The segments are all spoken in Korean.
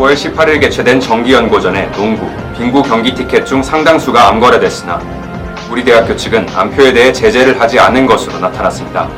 9월 18일 개최된 정기연고전의 농구, 빙구 경기 티켓 중 상당수가 암거래됐으나 우리 대학교 측은 암표에 대해 제재를 하지 않은 것으로 나타났습니다.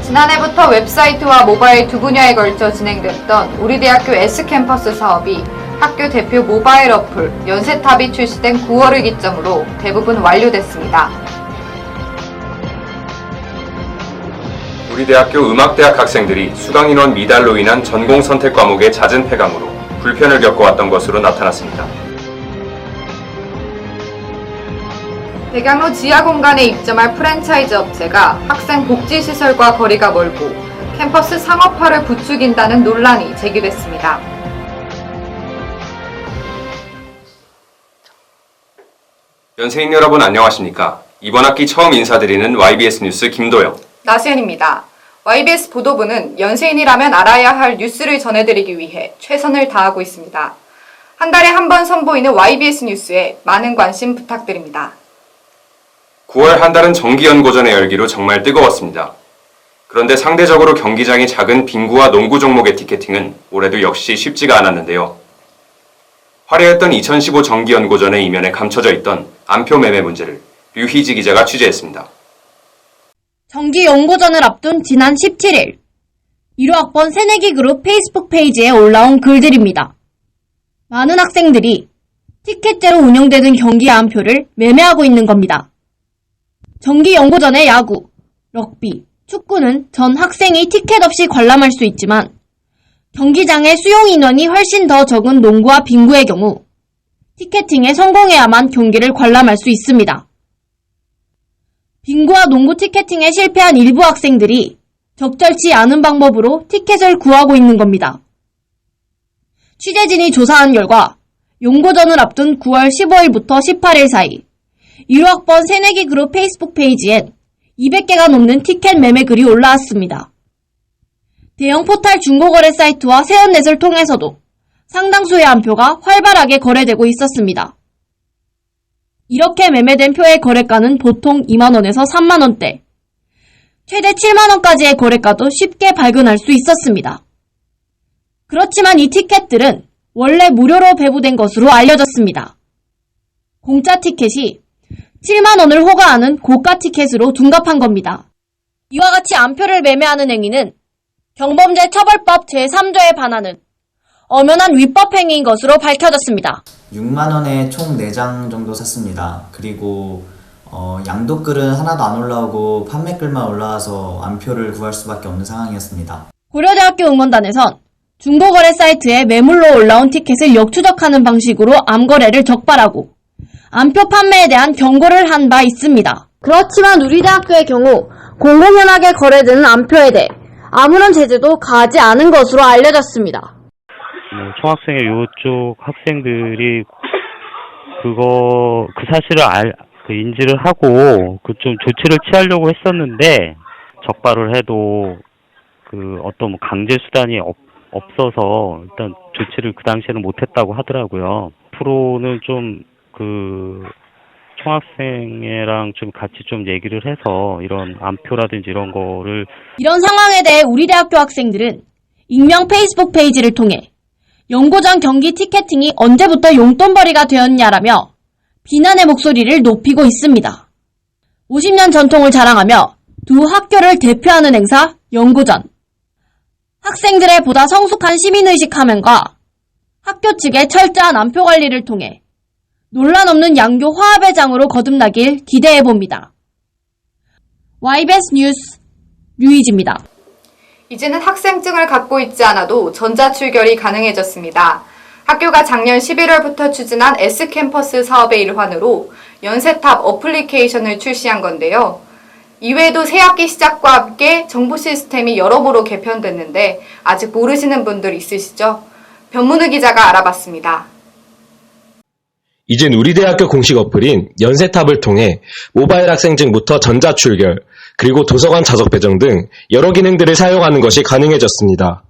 지난해부터 웹사이트와 모바일 두 분야에 걸쳐 진행됐던 우리 대학교 S캠퍼스 사업이 학교 대표 모바일 어플 연세탑이 출시된 9월을 기점으로 대부분 완료됐습니다. 우리 대학교 음악대학 학생들이 수강 인원 미달로 인한 전공 선택 과목의 잦은 폐강으로 불편을 겪어왔던 것으로 나타났습니다. 대강로 지하 공간에 입점할 프랜차이즈 업체가 학생 복지시설과 거리가 멀고 캠퍼스 상업화를 부추긴다는 논란이 제기됐습니다. 연세인 여러분 안녕하십니까? 이번 학기 처음 인사드리는 YBS 뉴스 김도영. 나수현입니다. YBS 보도부는 연세인이라면 알아야 할 뉴스를 전해드리기 위해 최선을 다하고 있습니다. 한 달에 한 번 선보이는 YBS 뉴스에 많은 관심 부탁드립니다. 9월 한 달은 정기연고전의 열기로 정말 뜨거웠습니다. 그런데 상대적으로 경기장이 작은 빙구와 농구 종목의 티켓팅은 올해도 역시 쉽지가 않았는데요. 화려했던 2015 정기연고전의 이면에 감춰져 있던 암표 매매 문제를 류희지 기자가 취재했습니다. 정기연고전을 앞둔 지난 17일 1호학번 새내기 그룹 페이스북 페이지에 올라온 글들입니다. 많은 학생들이 티켓제로 운영되는 경기 암표를 매매하고 있는 겁니다. 정기연고전의 야구, 럭비, 축구는 전 학생이 티켓 없이 관람할 수 있지만 경기장의 수용 인원이 훨씬 더 적은 농구와 빙구의 경우 티켓팅에 성공해야만 경기를 관람할 수 있습니다. 빙구와 농구 티켓팅에 실패한 일부 학생들이 적절치 않은 방법으로 티켓을 구하고 있는 겁니다. 취재진이 조사한 결과 연고전을 앞둔 9월 15일부터 18일 사이 1호학번 새내기 그룹 페이스북 페이지엔 200개가 넘는 티켓 매매 글이 올라왔습니다. 대형 포탈 중고거래 사이트와 세언넷을 통해서도 상당수의 암표가 활발하게 거래되고 있었습니다. 이렇게 매매된 표의 거래가는 보통 2만원에서 3만원대, 최대 7만원까지의 거래가도 쉽게 발견할 수 있었습니다. 그렇지만 이 티켓들은 원래 무료로 배부된 것으로 알려졌습니다. 공짜 티켓이 7만원을 호가하는 고가 티켓으로 둔갑한 겁니다. 이와 같이 암표를 매매하는 행위는 경범죄 처벌법 제3조에 반하는 엄연한 위법 행위인 것으로 밝혀졌습니다. 6만원에 총 4장 정도 샀습니다. 그리고 양도글은 하나도 안 올라오고 판매글만 올라와서 암표를 구할 수밖에 없는 상황이었습니다. 고려대학교 응원단에선 중고거래 사이트에 매물로 올라온 티켓을 역추적하는 방식으로 암거래를 적발하고 암표 판매에 대한 경고를 한 바 있습니다. 그렇지만 우리 대학교의 경우 공공연하게 거래되는 암표에 대해 아무런 제재도 가하지 않은 것으로 알려졌습니다. 총학생회 요쪽 학생들이 그 사실을 인지를 하고 좀 조치를 취하려고 했었는데 적발을 해도 어떤 강제 수단이 없어서 일단 조치를 그 당시에는 못했다고 하더라고요. 앞으로는 좀 총학생회랑 좀 같이 좀 얘기를 해서 이런 암표라든지 이런 상황에 대해 우리 대학교 학생들은 익명 페이스북 페이지를 통해 연고전 경기 티켓팅이 언제부터 용돈벌이가 되었냐라며 비난의 목소리를 높이고 있습니다. 50년 전통을 자랑하며 두 학교를 대표하는 행사 연고전. 학생들의 보다 성숙한 시민의식 함양과 학교 측의 철저한 암표 관리를 통해 논란 없는 양교 화합의 장으로 거듭나길 기대해봅니다. YBS 뉴스 류희지입니다. 이제는 학생증을 갖고 있지 않아도 전자출결이 가능해졌습니다. 학교가 작년 11월부터 추진한 S캠퍼스 사업의 일환으로 연세탑 어플리케이션을 출시한 건데요. 이외에도 새학기 시작과 함께 정보 시스템이 여러모로 개편됐는데 아직 모르시는 분들 있으시죠? 변문우 기자가 알아봤습니다. 이젠 우리 대학교 공식 어플인 연세탑을 통해 모바일 학생증부터 전자출결, 그리고 도서관 좌석 배정 등 여러 기능들을 사용하는 것이 가능해졌습니다.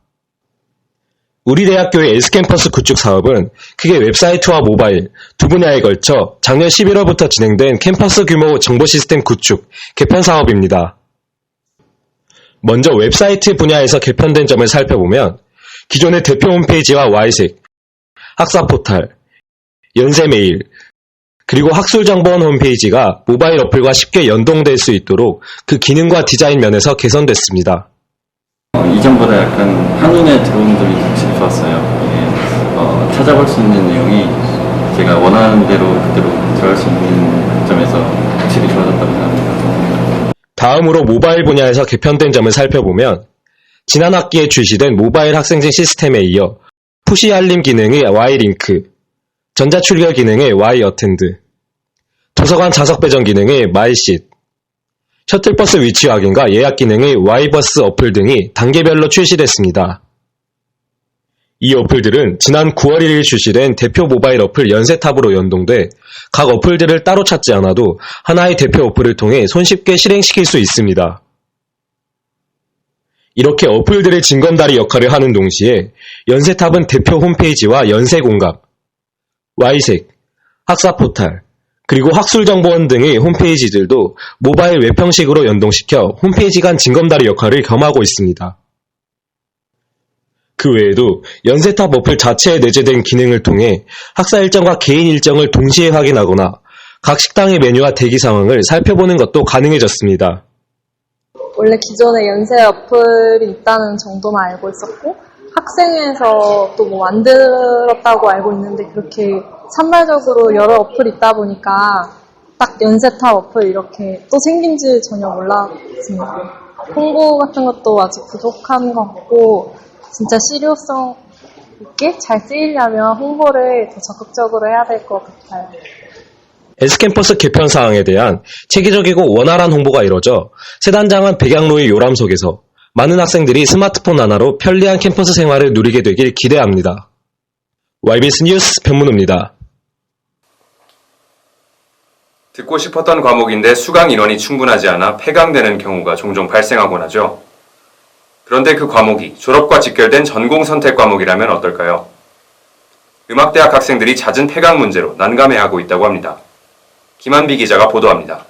우리 대학교의 S캠퍼스 구축 사업은 크게 웹사이트와 모바일 두 분야에 걸쳐 작년 11월부터 진행된 캠퍼스 규모 정보 시스템 구축, 개편 사업입니다. 먼저 웹사이트 분야에서 개편된 점을 살펴보면 기존의 대표 홈페이지와 Y색, 학사 포탈, 연세 메일, 그리고 학술정보원 홈페이지가 모바일 어플과 쉽게 연동될 수 있도록 그 기능과 디자인 면에서 개선됐습니다. 이전보다 약간 한눈에 들어오는 점이 확실히 좋았어요. 이게 찾아볼 수 있는 내용이 제가 원하는 대로 그대로 들어갈 수 있는 점에서 확실히 좋아졌다고 생각합니다. 다음으로 모바일 분야에서 개편된 점을 살펴보면 지난 학기에 출시된 모바일 학생증 시스템에 이어 푸시 알림 기능의 Y링크, 전자출결 기능의 Y어텐드, 도서관 좌석 배정 기능의 MySeat, 셔틀버스 위치 확인과 예약 기능의 Y버스 어플 등이 단계별로 출시됐습니다. 이 어플들은 지난 9월 1일 출시된 대표 모바일 어플 연세탑으로 연동돼 각 어플들을 따로 찾지 않아도 하나의 대표 어플을 통해 손쉽게 실행시킬 수 있습니다. 이렇게 어플들의 징검다리 역할을 하는 동시에 연세탑은 대표 홈페이지와 연세공감, Y색, 학사포탈, 그리고 학술정보원 등의 홈페이지들도 모바일 웹 형식으로 연동시켜 홈페이지 간 징검다리 역할을 겸하고 있습니다. 그 외에도 연세탑 어플 자체에 내재된 기능을 통해 학사 일정과 개인 일정을 동시에 확인하거나 각 식당의 메뉴와 대기 상황을 살펴보는 것도 가능해졌습니다. 원래 기존에 연세 어플이 있다는 정도만 알고 있었고 학생회에서 또 뭐 만들었다고 알고 있는데 그렇게 산발적으로 여러 어플이 있다 보니까 딱 연세탑 어플 이렇게 또 생긴지 전혀 몰랐습니다. 홍보 같은 것도 아직 부족한 것 같고 진짜 실효성 있게 잘 쓰이려면 홍보를 더 적극적으로 해야 될 것 같아요. S캠퍼스 개편 사항에 대한 체계적이고 원활한 홍보가 이뤄져 세단장한 백양로의 요람 속에서 많은 학생들이 스마트폰 하나로 편리한 캠퍼스 생활을 누리게 되길 기대합니다. YBS 뉴스 변문우입니다. 듣고 싶었던 과목인데 수강 인원이 충분하지 않아 폐강되는 경우가 종종 발생하곤 하죠. 그런데 그 과목이 졸업과 직결된 전공 선택 과목이라면 어떨까요? 음악대학 학생들이 잦은 폐강 문제로 난감해하고 있다고 합니다. 김한비 기자가 보도합니다.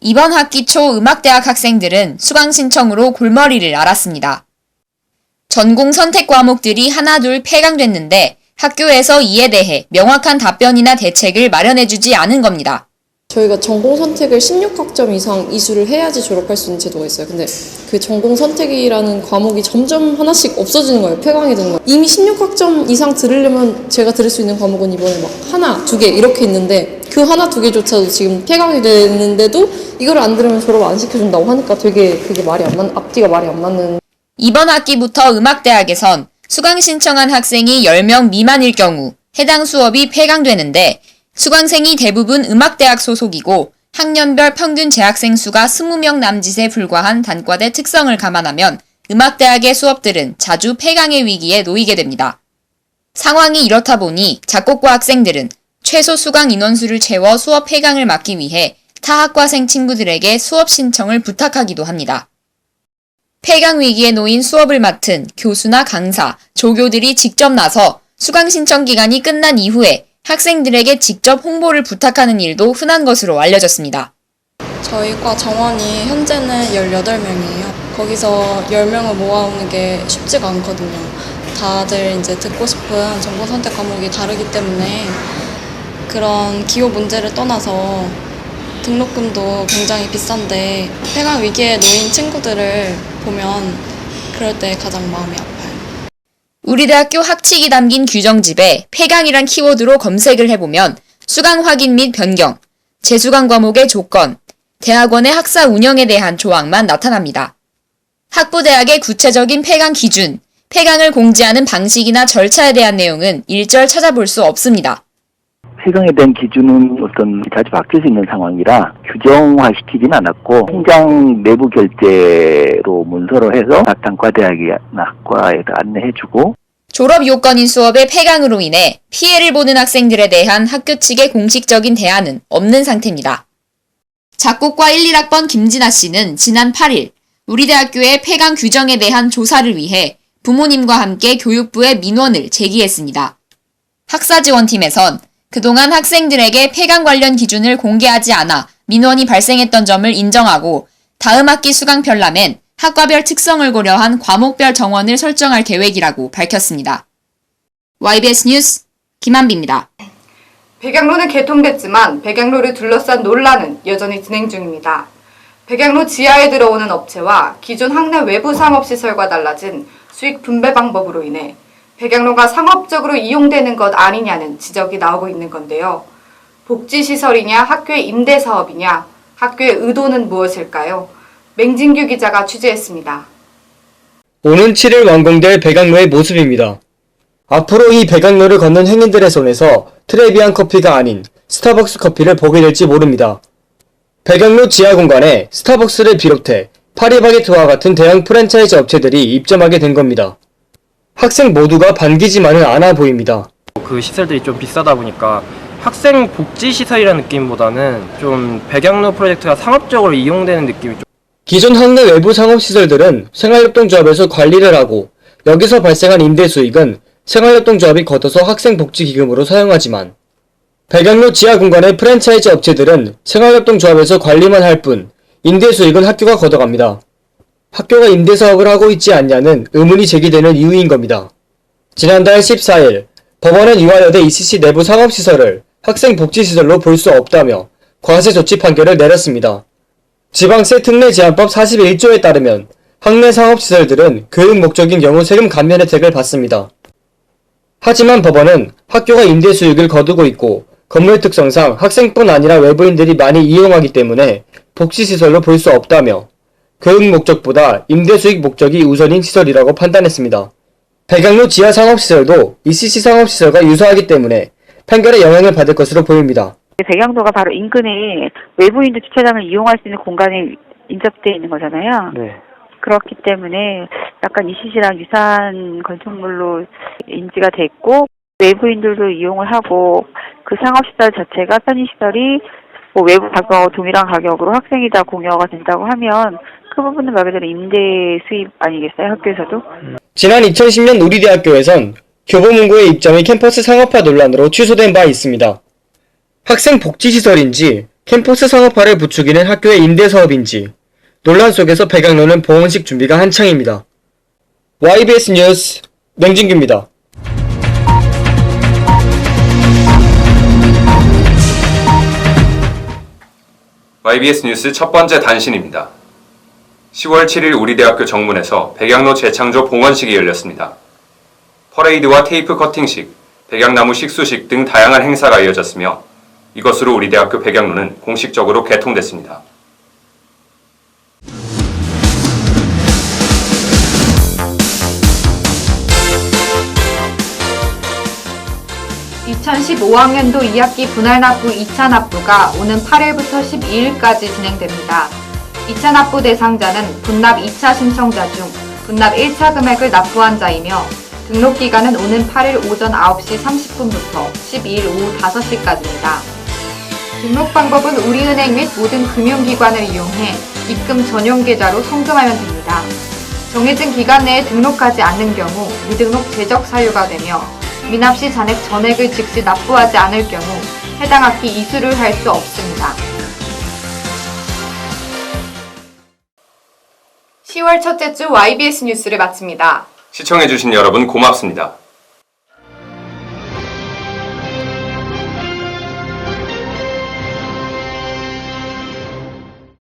이번 학기 초 음악대학 학생들은 수강 신청으로 골머리를 앓았습니다. 전공 선택 과목들이 하나둘 폐강됐는데 학교에서 이에 대해 명확한 답변이나 대책을 마련해주지 않은 겁니다. 저희가 전공 선택을 16학점 이상 이수를 해야지 졸업할 수 있는 제도가 있어요. 근데 그 전공 선택이라는 과목이 점점 하나씩 없어지는 거예요. 폐강이 되는 거예요. 이미 16학점 이상 들으려면 제가 들을 수 있는 과목은 이번에 막 하나, 두 개 이렇게 있는데 그 하나, 두 개조차도 지금 폐강이 되는데도 이걸 안 들으면 졸업 안 시켜준다고 하니까 되게 그게 앞뒤가 말이 안 맞는. 이번 학기부터 음악대학에선 수강 신청한 학생이 10명 미만일 경우 해당 수업이 폐강되는데 수강생이 대부분 음악대학 소속이고 학년별 평균 재학생 수가 20명 남짓에 불과한 단과대 특성을 감안하면 음악대학의 수업들은 자주 폐강의 위기에 놓이게 됩니다. 상황이 이렇다 보니 작곡과 학생들은 최소 수강 인원수를 채워 수업 폐강을 막기 위해 타 학과생 친구들에게 수업 신청을 부탁하기도 합니다. 폐강 위기에 놓인 수업을 맡은 교수나 강사, 조교들이 직접 나서 수강 신청 기간이 끝난 이후에 학생들에게 직접 홍보를 부탁하는 일도 흔한 것으로 알려졌습니다. 저희 과 정원이 현재는 18명이에요. 거기서 10명을 모아오는 게 쉽지가 않거든요. 다들 이제 듣고 싶은 전공 선택 과목이 다르기 때문에 그런 기호 문제를 떠나서 등록금도 굉장히 비싼데 폐강 위기에 놓인 친구들을 보면 그럴 때 가장 마음이 아파요. 우리 대학교 학칙이 담긴 규정집에 폐강이란 키워드로 검색을 해보면 수강 확인 및 변경, 재수강 과목의 조건, 대학원의 학사 운영에 대한 조항만 나타납니다. 학부대학의 구체적인 폐강 기준, 폐강을 공지하는 방식이나 절차에 대한 내용은 일절 찾아볼 수 없습니다. 폐강에 대한 기준은 자주 바뀔 수 있는 상황이라 규정화시키진 않았고 통장 내부 결제로 문서로 해서 각 단과대학이나 학과에다 안내해주고 졸업 요건인 수업의 폐강으로 인해 피해를 보는 학생들에 대한 학교 측의 공식적인 대안은 없는 상태입니다. 작곡과 1, 1학번 김진아 씨는 지난 8일 우리 대학교의 폐강 규정에 대한 조사를 위해 부모님과 함께 교육부에 민원을 제기했습니다. 학사지원팀에선 그동안 학생들에게 폐강 관련 기준을 공개하지 않아 민원이 발생했던 점을 인정하고 다음 학기 수강 편람엔 학과별 특성을 고려한 과목별 정원을 설정할 계획이라고 밝혔습니다. YBS 뉴스 김한비입니다. 백양로는 개통됐지만 백양로를 둘러싼 논란은 여전히 진행 중입니다. 백양로 지하에 들어오는 업체와 기존 학내 외부 상업시설과 달라진 수익 분배 방법으로 인해 백양로가 상업적으로 이용되는 것 아니냐는 지적이 나오고 있는 건데요. 복지시설이냐 학교의 임대사업이냐 학교의 의도는 무엇일까요? 맹진규 기자가 취재했습니다. 오는 7일 완공될 백양로의 모습입니다. 앞으로 이 백양로를 걷는 행인들의 손에서 트레비안 커피가 아닌 스타벅스 커피를 보게 될지 모릅니다. 백양로 지하 공간에 스타벅스를 비롯해 파리바게트와 같은 대형 프랜차이즈 업체들이 입점하게 된 겁니다. 학생 모두가 반기지만은 않아 보입니다. 그 시설들이 좀 비싸다 보니까 학생 복지 시설이라는 느낌보다는 좀 백양로 프로젝트가 상업적으로 이용되는 느낌이 좀. 기존 학내 외부 상업시설들은 생활협동조합에서 관리를 하고 여기서 발생한 임대 수익은 생활협동조합이 걷어서 학생복지기금으로 사용하지만 백양로 지하 공간의 프랜차이즈 업체들은 생활협동조합에서 관리만 할 뿐 임대 수익은 학교가 걷어갑니다. 학교가 임대사업을 하고 있지 않냐는 의문이 제기되는 이유인 겁니다. 지난달 14일 법원은 이화여대 ECC 내부 상업시설을 학생복지시설로 볼 수 없다며 과세조치 판결을 내렸습니다. 지방세 특례 제한법 41조에 따르면 학내 상업시설들은 교육 목적인 경우 세금 감면 혜택을 받습니다. 하지만 법원은 학교가 임대 수익을 거두고 있고 건물 특성상 학생뿐 아니라 외부인들이 많이 이용하기 때문에 복지시설로 볼 수 없다며 교육 목적보다 임대 수익 목적이 우선인 시설이라고 판단했습니다. 백양로 지하 상업시설도 ECC 상업시설과 유사하기 때문에 판결의 영향을 받을 것으로 보입니다. 백양로가 바로 인근에 외부인들 주차장을 이용할 수 있는 공간에 인접되어 있는 거잖아요. 네. 그렇기 때문에 약간 ECC랑 유사한 건축물로 인지가 됐고 외부인들도 이용을 하고 그 상업시설 자체가 편의시설이 뭐 외부 가격하고 동일한 가격으로 학생이 다 공여가 된다고 하면 그 부분은 말 그대로 임대 수입 아니겠어요? 학교에서도? 지난 2010년 우리대학교에선 교보문고의 입점이 캠퍼스 상업화 논란으로 취소된 바 있습니다. 학생 복지시설인지 캠퍼스 상업화를 부추기는 학교의 임대사업인지 논란 속에서 백양로는 봉헌식 준비가 한창입니다. YBS 뉴스 맹진규입니다. YBS 뉴스 첫 번째 단신입니다. 10월 7일 우리대학교 정문에서 백양로 재창조 봉헌식이 열렸습니다. 퍼레이드와 테이프 커팅식, 백양나무 식수식 등 다양한 행사가 이어졌으며 이것으로 우리대학교 백양로는 공식적으로 개통됐습니다. (2015학년도 2학기 분할납부 2차 납부가 오는 8일부터 12일까지 진행됩니다. 2차 납부 대상자는 분납 2차 신청자 중 분납 1차 금액을 납부한 자이며 등록기간은 오는 8일 오전 9시 30분부터 12일 오후 5시까지입니다. 등록 방법은 우리은행 및 모든 금융기관을 이용해 입금 전용 계좌로 송금하면 됩니다. 정해진 기간 내에 등록하지 않는 경우 미등록 제적 사유가 되며 미납 시 잔액 전액을 즉시 납부하지 않을 경우 해당 학기 이수를 할 수 없습니다. 10월 첫째 주 YBS 뉴스를 마칩니다. 시청해주신 여러분 고맙습니다.